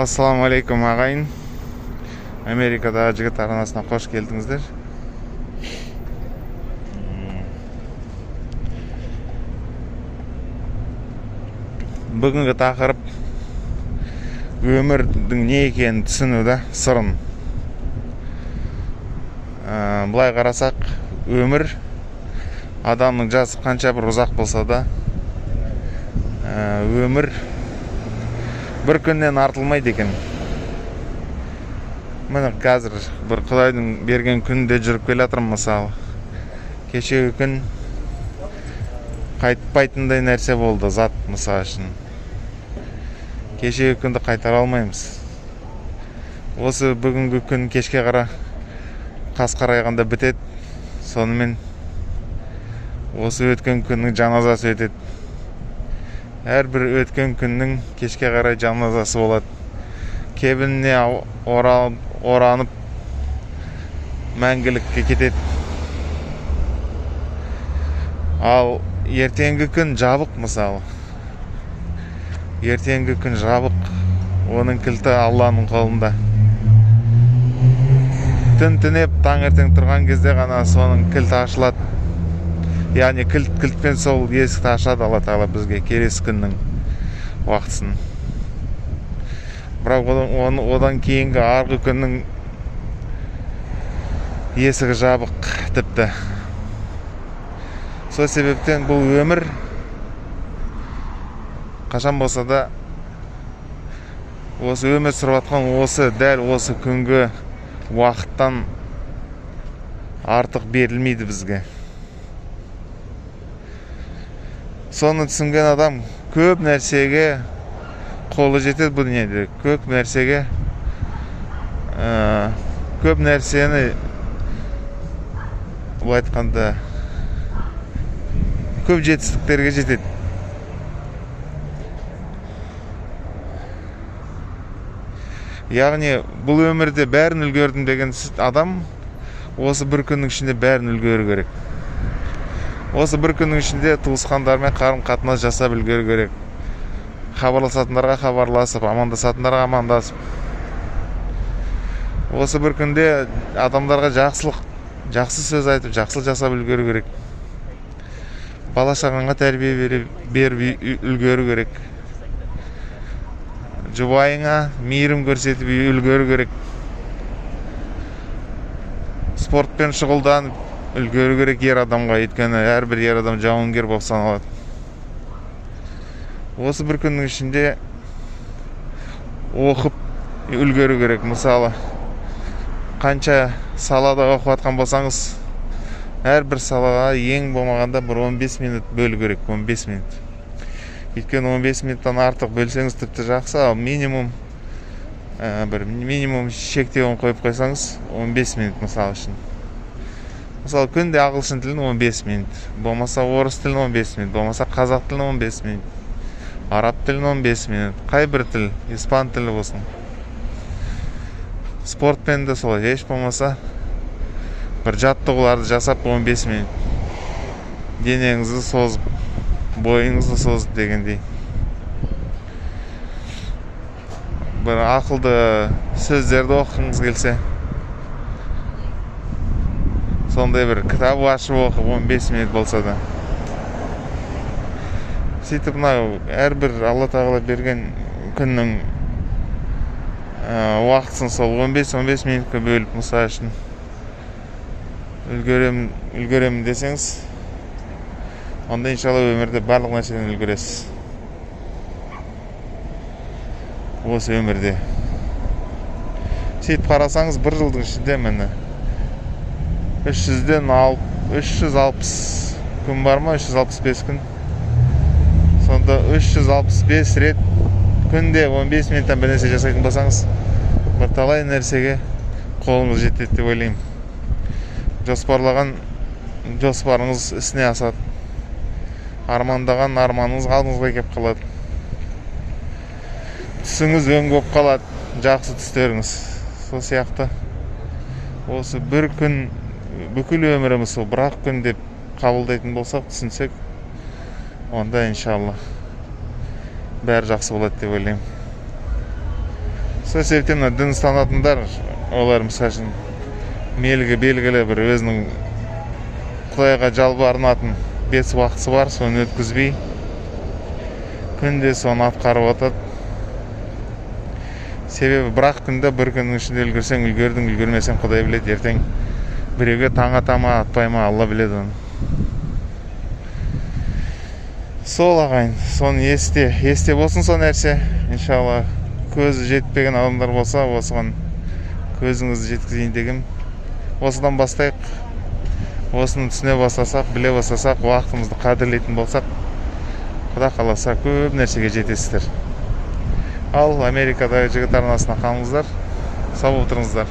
Ассаламу алейкум ағайын. Америкада жігіт арнасына қош келдіңіздер. Бүгінгі тақырып өмірдің не екенін түсінуді, сырын. Бұлай қарасақ, өмір адамның жасы қанша бір ұзақ болса да, өмір бір күннен артылмайды екен. Міне қазір бір Құдайдың берген күнде жүріп келе жатырмын мысалы. Кешегі күн қайтпайтындай нәрсе болды, зат мысалы үшін. Кешегі күнді қайтара алмаймыз. Осы бүгінгі күн кешке қара қас қарайғанда бітеді. Сонымен осы өткен күннің жаназасы өтеді. Әрбір өткен күннің кешке қарай жаназасы болады. Кебініне оранып мәңгілікке кетеді. Ал ертеңгі күн жабық мысалы. Ертеңгі күн жабық. Оның кілті Алланың қолында. Түн түнеп таңертең тұрған кезде ғана соның кілті ашылады. Яғни кілтпен сол есікті ашады Алла Тағала бізге келесі күннің уақытысын. Бірақ одан кейінгі арғы күннің есігі жабық тіпті. Сол себептен бұл өмір қашан болса да осы өмір сүріп жатқан дәл осы күнгі уақыттан артық берілмейді бізге. Соны түсінген адам көп нәрсеге қолы жетеді бұл дүниеде. Көп нәрсені бұл айтқанда көп жетістіктерге жетеді. Яғни бұл өмірде бәрін үлгердім деген адам осы бір күннің ішінде бәрін үлгеру керек. Осы бір күннің ішінде туысқандармен қарым-қатынас жасап үлгеру керек. Хабарласатындарға хабарласып, амандасатындарға амандасып. Осы бір күнде адамдарға жақсы сөз айтып, жақсылық жасап үлгеру керек. Бала-шағаңа тәрбие беріп үлгеру керек. Жұбайыңа мейірім көрсетіп үлгеру керек. Спортпен шұғылданып үлгеру керек ер адамға, өйткені әрбір ер адам жауынгер болып саналады. Осы бір күннің ішінде оқып үлгеру керек. Мысалы, қанша салада оқып жатқан болсаңыз, әрбір салаға ең болмағанда бір 15 минут бөлу керек, 15 минут. Өйткені 15 минуттан артық бөлсеңіз тіпті жақсы, ал минимум шектеуін қойып қойсаңыз 15 минут мысалы үшін. Мысалы, күнде ағылшын тілін 15 минут, болмаса орыс тілін 15 минут, болмаса қазақ тілін 15 минут, араб тілін 15 минут, қай бір тіл, испан тілі болсын. Спортпен де солай, еш болмаса бір жаттығуларды жасап 15 минут. Денеңізді созып, бойыңызды созып дегендей. Бір ақылды сөздерді оқығыңыз келсе, сондай бір кітап ашып оқып 15 минут болса да. Сөйтіп әрбір Алла Тағала берген күннің уақытысын сол 15 минутқа бөліп мысалы үшін үлгерем десеңіз, онда иншалла өмірде барлық нәрседен үлгересіз. Осы өмірде. Сөйтіп қарасаңыз, бір жылдың ішінде міне 360 күн бар ма? 365 күн. Сонда 365 рет күнде 15 минуттан бір нәрсе жасайтын болсаңыз, бір талай нәрсеге қолыңыз жетеді деп ойлаймын. Жоспарлаған жоспарыңыз ісіне асады. Армандаған арманыңыз алдыңызға келіп қалады. Түсіңіз өң болып қалады, жақсы түстеріңіз. Сол сияқты осы бір күн, бүкіл өміріміз сол бір-ақ күн деп қабылдайтын болсақ, түсінсек, онда иншалла бәрі жақсы болады деп ойлаймын. сол себептен мына дін ұстанатындар, олар мысалы үшін белгілі бір өзінің Құдайға жалбарынатын бес уақытысы бар, соны өткізбей күнде соны атқарып отады. Себебі бір-ақ күнде бір күннің ішінде үлгерсең үлгердің, үлгермесең Құдай біледі, ертең біреуге таң ата ма, атпай ма, Алла біледі оны. Сол ағайын, соны есте болсын сол нәрсе. Иншалла, көзі жетпеген адамдар болса, осыған көзіңізді жеткізейін дегім. Осыдан бастайық. Осыны түсіне бастасақ, біле бастасақ, уақытымызды қадірлейтін болсақ, Құда қаласа көп нәрсеге жетесіздер. Ал Америкадағы жігіт арнасына қалыңыздар, сау отырыңыздар.